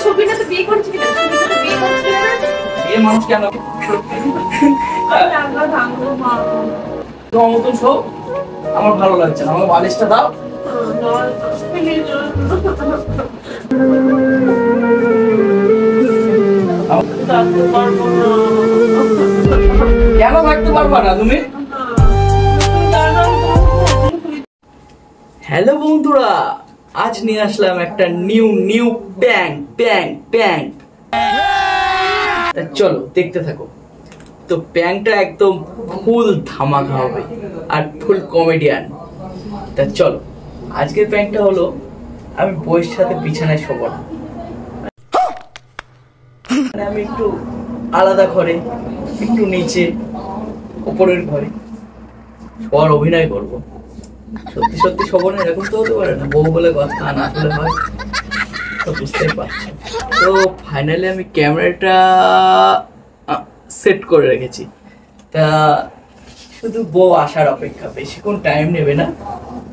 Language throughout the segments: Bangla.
ছবিটা তো বিয়ে করছি না, ছবিটা তো বিয়ে করছি না। বিয়ে মানুষ কেন? আমি আমরা ভাঙবো মা। তোমার মতন সব আমার ভালো লাগছে না, আমাকে বালিশটা দাও। কেন থাকতে পারবা না তুমি? হ্যালো বন্ধুরা, আজ নিয়ে আসলাম একটা নিউ প্যাং। চলো দেখতে থাকো। তো প্যাংটা একদম ফুল ধামাকা হবে আর ফুল কমেডিয়ান। তা চলো, আজকের প্যাংটা হলো আমি বইয়ের সাথে বিছানায় শোব না, মানে আমি একটু আলাদা ঘরে, একটু নিচে উপরের ঘরে শোয়ার অভিনয় করব। সত্যি সত্যি শোব না এরকম তো হতে পারে না, বউ বলে কথা না আসলে হয় তো বুঝতেই পারছো। তো ফাইনালি আমি ক্যামেরাটা সেট করে রেখেছি। তা শুধু বউ আসার অপেক্ষা, বেশিক্ষণ টাইম নেবে না।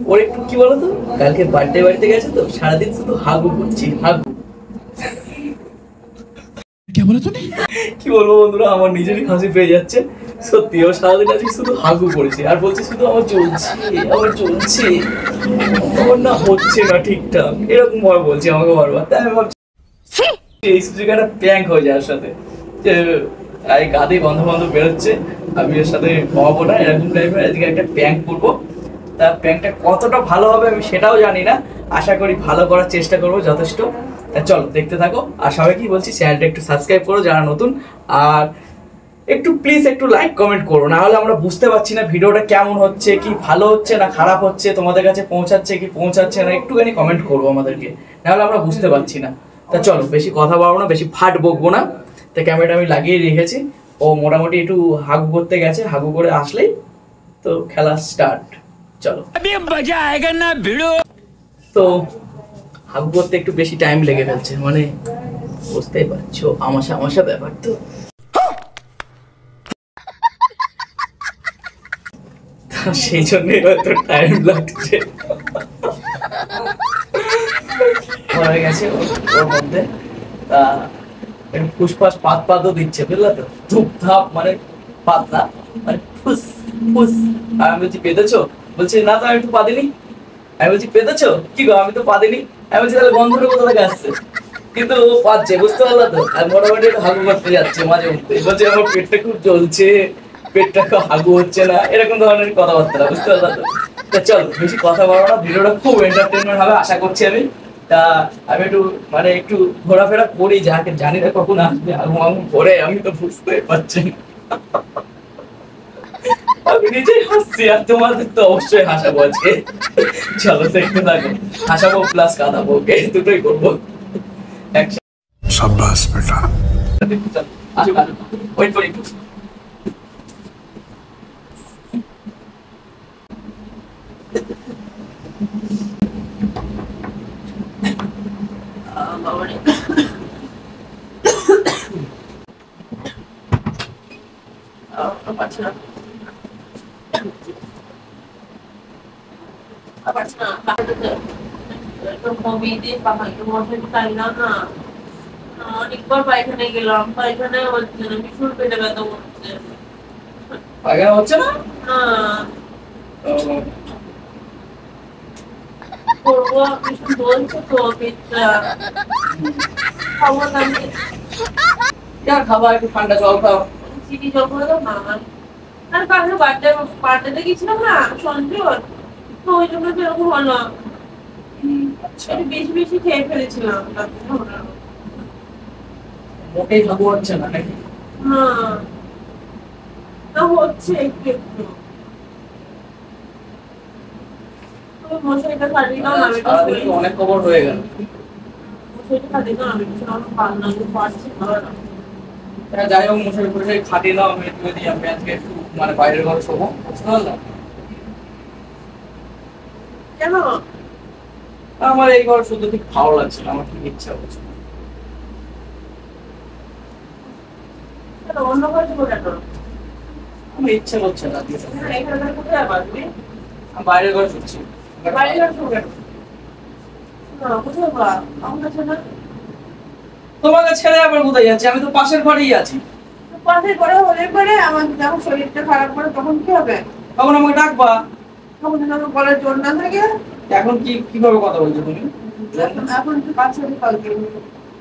ওর একটু কি বলতো, কালকে বার্থডে বাড়িতে গেছে তো সারাদিন শুধু হাগু করছি, হাগু। কি বলবো বন্ধুরা, আমার নিজেরই হাসি পেয়ে যাচ্ছে। সত্যি ও সারাদিন আজকে শুধু হাগু করেছে আর বলছে শুধু আমার চলছে আমার না হচ্ছে না ঠিকঠাক, এরকম ভাবে বলছে আমাকে বারবার। তাই আমি ভাবছি এই সুযোগে একটা প্র্যাঙ্ক হয়ে যায় ওর সাথে, যে এই গাধি বন্ধু বেরোচ্ছে, আমি এর সাথে ঘুমাবো না, এরকম টাইপের আজকে একটা প্র্যাঙ্ক করবো। তা প্র্যাঙ্কটা কতটা ভালো হবে আমি সেটাও জানি না, আশা করি ভালো করার চেষ্টা করবো যথেষ্ট। তা চলো দেখতে থাকো। আর সবাইকে বলছি চ্যানেলটা একটু সাবস্ক্রাইব করো যারা নতুন, আর একটু প্লিজ একটু লাইক কমেন্ট করো, না হলে আমরা বুঝতে পারছি না ভিডিওটা কেমন হচ্ছে, কি ভালো হচ্ছে না খারাপ হচ্ছে, তোমাদের কাছে পৌঁছাচ্ছে কি পৌঁছাচ্ছে না, একটুখানি কমেন্ট করবো আমাদেরকে, না হলে আমরা বুঝতে পারছি না। তা চলো বেশি কথা বলবো না, বেশি ফাট বকবো না। তা ক্যামেরাটা আমি লাগিয়ে রেখেছি, ও মোটামুটি একটু হাগু করতে গেছে, হাগু করে আসলেই তো খেলা স্টার্ট। চলো তো হাগু করতে একটু বেশি টাইম লেগে ফেলছে, মানে বুঝতেই পারছো আমাশা ব্যাপার তো। সেই জন্যই হয়তো টাইম লাগছে। হয়ে গেছে ওর মধ্যে, তা ফুসফাস পাতও দিচ্ছে, বুঝলা তো, ধূপ ধাপ মানে পাতলা, মানে ফুস ফুস। আর আমি বলছি পেতেছো, বলছি না তো আমি একটু পাদিনি। আমি বলছি পেতেছো, কি গো আমি তো পাদিনি। আমি বলছি তাহলে গন্ধটা কোথা থেকে আসছে, কিন্তু ও পাচ্ছে, বুঝতে পারলা তো। আর মোটামুটি একটু হাগু করতে যাচ্ছে মাঝে মধ্যে, বলছে আমার পেটটা খুব জ্বলছে, পেটটা হাগু হচ্ছে না, এরকম ধরনের কথাবার্তা, বুঝতে পারলা তো। তা চলো বেশি কথা বলবো না, ভিডিওটা খুব এন্টারটেনমেন্ট হবে আশা করছি আমি। তা আমি একটু মানে একটু ঘোরাফেরা করি, যাকে জানি না কখন আসবে আগু করে, আমি তো বুঝতে পারছি না। আমি নিজেই হাসছি আর তোমাদের তো অবশ্যই হাসাবো আজকে। চলো দেখতে থাকো, হাসাবো প্লাস কাঁদাবো, ওকে দুটোই করবো একসাথে। শাবাশ বেটা, আসো ওয়েট করি। অনেকবার পায়খানায় গেলাম, পায়খানায় হচ্ছে না, ভীষণ পেটে ব্যথা করছে। পায়খানা হচ্ছে না? করবো ভীষণ বলছে তো পেটটা, খাবো না আমি। খাবার একটু ঠান্ডা জল খাও, চিনি জল করে দাও না। আর কালকে বার্থডেতে গেছিলাম না সঞ্জয়, তো ওই জন্য এরকম হলো, একটু বেশি বেশি খেয়ে ফেলেছিলাম। মোটেই হাগু হচ্ছে না নাকি? না হচ্ছে একটু একটু। মশারিটা খালি দাও না, অনেক খবর হয়ে গেল। মশারিটা খালি দাও, আমি কিছু আমার ভালো না, পারছি না। যাই হোক মশারি ফশারি খাটিয়ে নাও, আমি একটু দিই, আমি আজকে একটু মানে বাইরের ঘরে শোবো, বুঝতে পারলাম। কেন? আমার এই ঘর শুধু ঠিক ভালো লাগছে না, আমার ঠিক ইচ্ছা হচ্ছে। অন্য ঘরে যাবো কেন? আমার ইচ্ছা করছে না। এখানে কোথায় পারবি? আমি বাইরের ঘরে শুচ্ছি। বাইরে যাবো কেন? কোথায় বা আমার কাছে না। তোমাকে ছেড়ে আবার কোথায় যাচ্ছি? আমি তো পাশের ঘরেই আছি। পাশের ঘরে হলে পরে আমার যখন শরীরটা খারাপ করে তখন কি হবে? তখন আমাকে ডাকবা। তখন যদি আমার গলার জোর না থাকে। এখন কিভাবে কথা বলছো তুমি? এখন তো বাচ্চাদের কল দিই।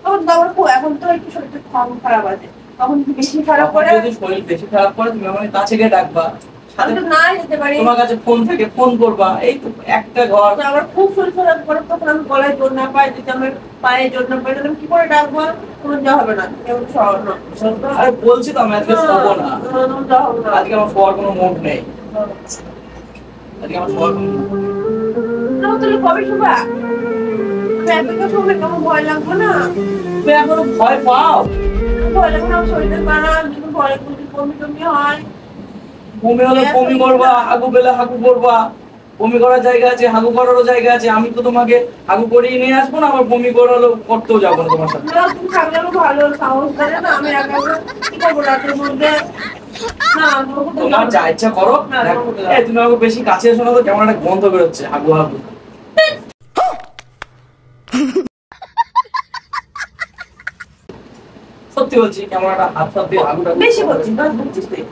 তখন তো আমার এখন তো একটু শরীরটা কম খারাপ আছে। তখন যদি বেশি খারাপ করে, যদি শরীর বেশি খারাপ করে তুমি আমাকে কাছে গিয়ে ডাকবা। আমি তো না যেতে পারি। তোমার কাছে ফোন থেকে ফোন করবা। এই তো একটা ঘর। আমার খুব শরীর খারাপ করে তখন আমি গলায় জোর না পাই, যদি আমার পায়ে জোর না পাই, তাহলে আমি কি করে ডাকবো? কোনো যা হবে না। এমন শহর না। আরে বলছি তো আমি আজকে শোবো না। আজকে আমার শোয়ার কোনো মুড নেই। আজকে আমার শোয়ার কোনো মুড নেই। তুমি কবে শোবা? এতটা সময় কেমন ভয় লাগবে না? তুমি এখনো ভয় পাও? ভয় লাগবে না, শরীরের খারাপ, যদি ভয় যদি বমি টমি হয়। বমি হলে বমি করবা, হাগু পেলে হাগু করবা। বমি করার জায়গা আছে, হাগু করারও জায়গা আছে। আমি তো তোমাকে হাগু করিয়ে নিয়ে আসবো না, আবার বমি করালো করতেও যাবো না তোমার সাথে। তুমি থাকলে ভালো সাহস করে না, আমি একা কি করবো রাতের মধ্যে? না তোমার যা ইচ্ছা করো। তুমি আমাকে বেশি কাছে এসো না তো, কেমন একটা গন্ধ বেরোচ্ছে হাগু হাগু। সত্যি বলছি, কেমন একটা হাত ফাত দিয়ে হাগুটা বেশি বলছিস না, বুঝছিস তুই?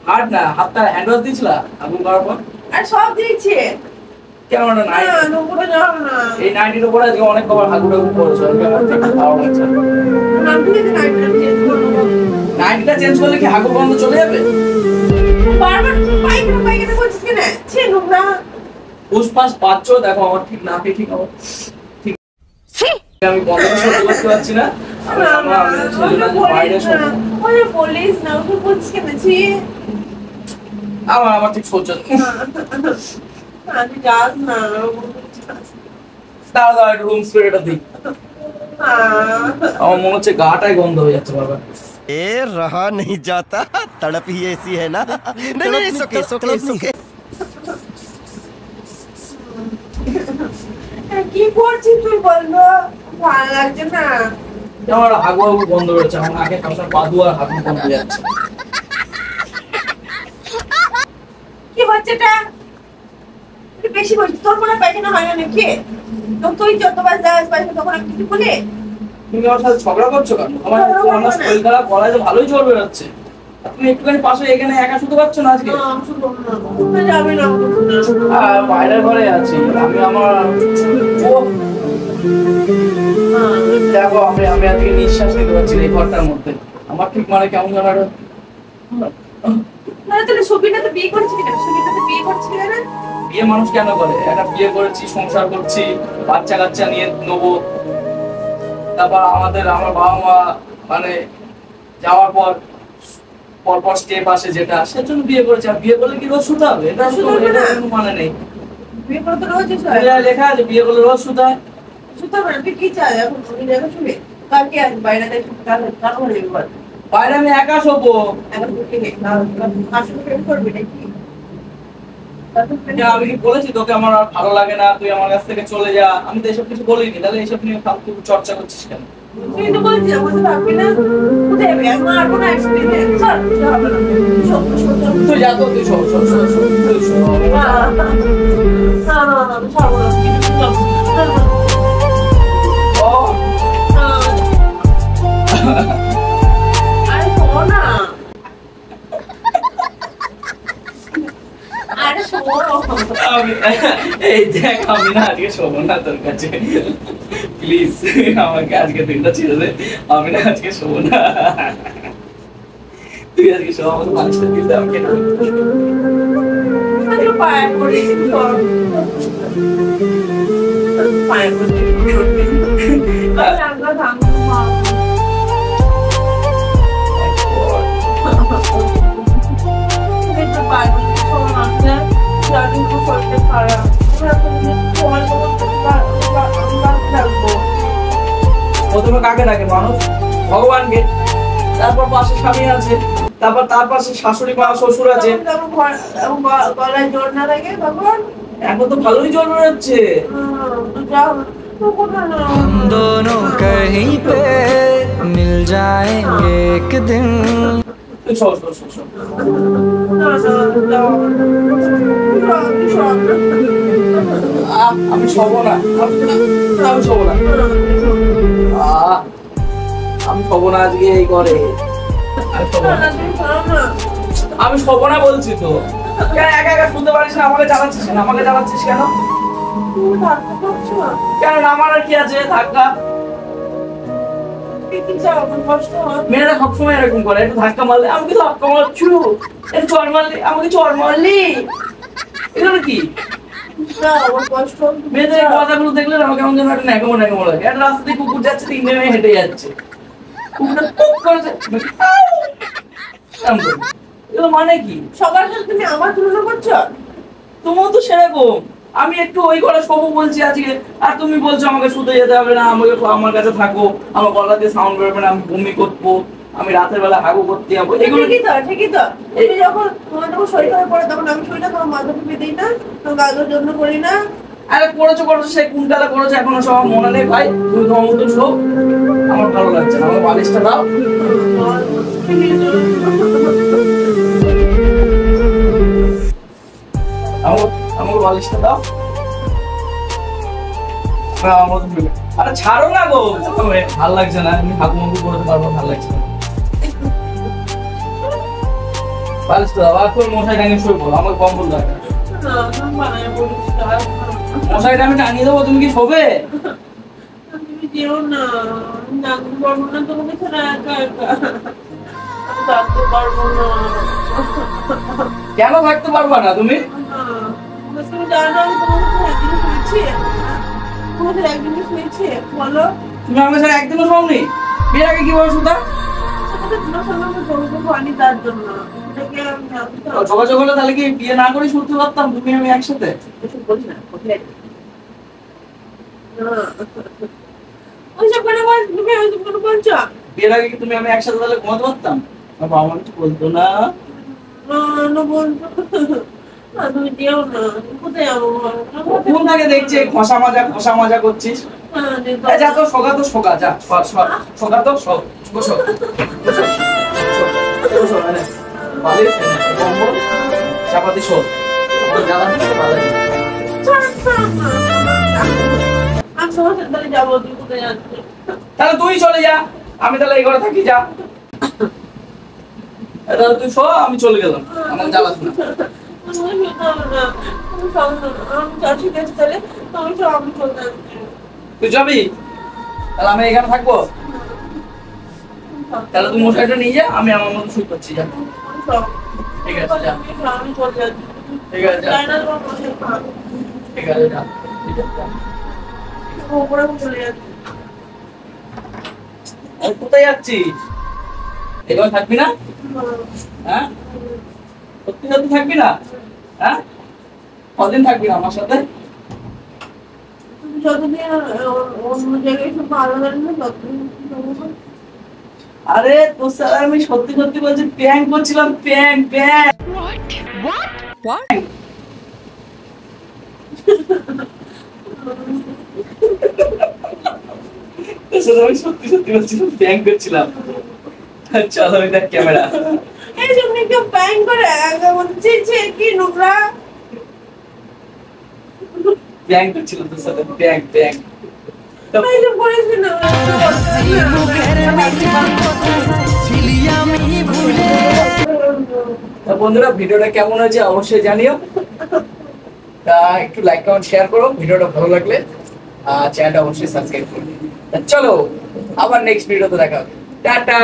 হাত না, হাতটা হ্যান্ড ওয়াশ দিয়েছিলা হাগু করার পর? আর সব দিয়েছে। কেমন একটা না নোংরা যাও না। এই নাইটির উপরে আজকে অনেক কবার হাগু টাগু করেছো, আমার থেকে খাওয়া হচ্ছে। আমি যদি নাইটটা চেঞ্জ করবো, নাইটিটা চেঞ্জ করলে কি হাগু বন্ধ চলে যাবে? বারবার পায়খানা করছিস কেন? ছে নোংরা। ফুসফাস পাচ্ছ, দেখো আমার ঠিক নাকে ঠিক আমার ঠিক আমি বন্ধ করতে পারছি না। বাইরে বলিস না, ওকে বলছিস কেন? ছি আমার ঠিক সহ্য আমি যাস না। দাঁড়া একটু রুম স্প্রেটা দিই। আমার মনে হচ্ছে গাটাই গন্ধ হয়ে যাচ্ছে বাবা। ए रहा नहीं जाता, तड़प ही ऐसी है ना। नहीं सोके কি করছিস তুই বলবো? ভালো লাগছে না। আমার হাগু হাগু বন্ধ হয়েছে, আমার নাকে সবসময় বাদু আর হাগু বন্ধ হয়ে যাচ্ছে। কি হচ্ছে এটা? বেশি বলছিস, তোর মনে পায়খানা হয় না নাকি? তো তুই যতবার যাস পায়খানা তখন আমি কিছু বলি? তুমি আমার সাথে ঝগড়া করছো কেন? আমার শরীর খারাপ, গলায় তো ভালোই জল বেরোচ্ছে। তুমি একটুখানি পাশে এখানে একা শুতে পারছো না আজকে? যাবে না, বাইরের ঘরে আছি আমি। আমার দেখো আমি আজকে নিঃশ্বাস নিতে পারছি না এই ঘরটার মধ্যে। আমার ঠিক মানে কেমন যেন ছবিটাতে বিয়ে করছিস কেন? ছবিটাতে বিয়ে করছিস না? বিয়ে মানুষ কেন করে? একটা বিয়ে করেছি, সংসার করছি, বাচ্চা কাচ্চা নিয়ে নেবো। তারপর আমার বাবা মা মানে যাওয়ার পর পরপর স্টেপ আসে, যেটা সেজন্য বিয়ে করেছে। আর বিয়ে করলে কি রোজ শুতে হবে? এটা কোনো মানে নেই। বিয়ে করতে রোজ লেখা আছে বিয়ে করলে রোজ শুতে হয়। শুতে হবে না। তুই কি চাই এখন? তুমি দেখো শুনে কালকে আজ বাইরে বাইরে আমি একা শোবো। এখন তুই আসলে প্রেম করবি নাকি? আমি কি বলেছি তোকে আমার আর ভালো লাগে না, তুই আমার কাছ থেকে চলে যা? আমি তো এসব কিছু বলিনি। তাহলে এসব নিয়ে ফালতু চর্চা করছিস কেন? তুই তো বলছিস আমাদের ভাববি না। কোথায় যাবি? এখন আর কোনো এক্সপিরিয়েন্স হবে না। তুই যা তো, তুই শোন শোন শোন শোন তুই শোন। না আমি ছাড়বো না। আরে শোনো না। আরে শোনো। এই দেখ, আমি না আজকে শোবো না তোর কাছে। প্লিজ আমাকে আজকে দিনটা ছেড়ে দে। আমি না আজকে শোবো না। তুই আজকে শো, আমাকে মানুষটা দিতে আমাকে না। পায়ে পড়ে পায়ে প্রথমে কাকে ডাকে মানুষ? ভগবানকে। তারপর পাশে স্বামী আছে, তারপর তার পাশে শাশুড়ি মা শ্বশুর আছে। গলায় জোর না লাগে ভগবান। এখন তো ভালোই জল বেরোচ্ছে। हम दोनों कहीं पे मिल जाएंगे एक दिन। আমি শোবো না, আমি শোবো না। আমি শোবো না আজকে এই করে। আমি শোবো না। না, তুমি করো না। আমি শোবো না বলছি তো। কেন একা একা শুনতে পারিস না? আমাকে জ্বালাচ্ছিস কেন? আমাকে জ্বালাচ্ছিস কেন? তুমি ধাক্কা করছো না? কেন না? আমার আর কি আছে ধাক্কা? কি চাও? আমার কষ্ট হয়। মেয়েরা সবসময় এরকম করে, একটু ধাক্কা মারলে আমাকে ধাক্কা মারছু, একটু চড় মারলে আমাকে চড় মারলি, এগুলো কি? না, আমার কষ্ট হয়। মেয়েদের এই কথাগুলো দেখলে না আমার কেমন যেন একটা ন্যাকামো ন্যাকামো লাগে। একটা রাস্তা দিয়ে কুকুর যাচ্ছে, তিনটে মেয়ে হেঁটে যাচ্ছে, কুকুরটা টুক করে এরকম করে। এগুলো মানে কি? সবার সাথে তুমি আমার তুলনা করছো? তুমিও তো সেরকম। আমি একটু ওই করে শোবো বলছি আজকে, আর তুমি বলছো আমাকে শুতে যেতে হবে না, আমাকে আমার কাছে থাকো, আমার গলা দিয়ে সাউন্ড বেরোবে না, আমি বমি করবো, আমি রাতের বেলা হাগু করতে যাবো, এগুলো ঠিকই তো, ঠিকই তো। তুমি যখন তোমার যখন শরীর খারাপ পড়ে তখন আমি শুই না, তোমার মাথা টিপে দিই না, তোমার গাজর জন্য করি না। আরে করেছো সেই কোনটা করেছো এখনো সব আমার মনে নেই ভাই। তুমি তোমার মতো শো, আমার ভালো লাগছে না, আমার বালিশটা দাও। আমাকে বালিশটা দাও। আমার মতো শুয়ে। আরে ছাড়ো না গো, ভালো লাগছে না, আমি হাগু মাগু করতে পারবো, ভালো লাগছে না। বালিশটা দাও, আর তোর মশাই টাঙিয়ে শুয়ে পড়ো, আমার কম্বল দরকার। না, তুমি বানায় বলিস না। মশাইটা আমি টাঙিয়ে দেবো, তুমি কি শোবে? তুমি যেও না, আমি জানতে পারবো না তোমাকে ছাড়া একা একা। আমি থাকতে পারবো না। কেন থাকতে পারবা না তুমি? তুমি জানো আমি তোমার সাথে একদিন শুয়েছি? তোমার সাথে একদিন শুয়েছি? বলো। তুমি আমার সাথে একদিনও শোনি? বিয়ের আগে কিভাবে শুতা? সেটা তো তোমার সঙ্গে আমার যোগাযোগ হয়নি তার জন্য। এটাকে আমি জানতে পারবো। যোগাযোগ হলে তাহলে কি বিয়ে না করে শুনতে পারতাম তুমি আমি একসাথে? এসব বলিস না, কোথায়? না। ওইসব কেন বল, তুমি ওইসব কেন বলছো? বিয়ের আগে কি তুমি আমি একসাথে তাহলে ঘুমাতে পারতাম? আমার বাবা মা কিছু বলতো না? না, না বলছো। না, তুমি যেও না। কোথায় যাবো বল? কোন থেকে দেখছি খসা মাজা করছিস? হ্যাঁ, যেতে এই যা হবে। তো শোকা যা শোকা তো বসো এনে বালিশ এনে কম্বল চাপাতি শোক জ্বালা ভালো লাগে। আমি তোমার সাথে তাহলে যাবো, তুমি কোথায় যাচ্ছি? তাহলে তুই চলে যা, আমি তাহলে এই ঘরে থাকি, যা। তাহলে তুই শো, আমি চলে গেলাম, আমার জ্বালাস না। তুই যাবি? তাহলে আমি এখানে থাকবো? তাহলে তুই মশাইটা নিয়ে যা, আমি আমার মতো শুয়ে করছি, যা। ঠিক আছে যা, ঠিক আছে যা, ঠিক আছে যা, ঠিক আছে যা। আরে কোথায় যাচ্ছিস? এখানে থাকবি না? হ্যাঁ, সত্যি সত্যি থাকবি না? হ্যাঁ, কদিন থাকবি না আমার সাথে? যতদিন অন্য জায়গায় সব ভালো লাগে না ততদিন। আরে তোর সাথে আমি সত্যি সত্যি বলছি, প্র্যাঙ্ক করছিলাম, প্র্যাঙ্ক। তোর সাথে আমি সত্যি সত্যি বলছিলাম, প্র্যাঙ্ক করছিলাম। চলো ওই দেখ ক্যামেরা। এই জন্য কেউ ব্যাং করে বলছে কি নোংরা। প্র্যাঙ্ক করছিলাম তোর সাথে, প্র্যাঙ্ক। এই যে বলেছি না, তা বন্ধুরা ভিডিওটা কেমন হয়েছে অবশ্যই জানিও। তা একটু লাইক কমেন্ট শেয়ার করো ভিডিওটা ভালো লাগলে, আর চ্যানেলটা অবশ্যই সাবস্ক্রাইব করো। চলো আবার নেক্সট ভিডিওতে দেখা হবে, টাটা।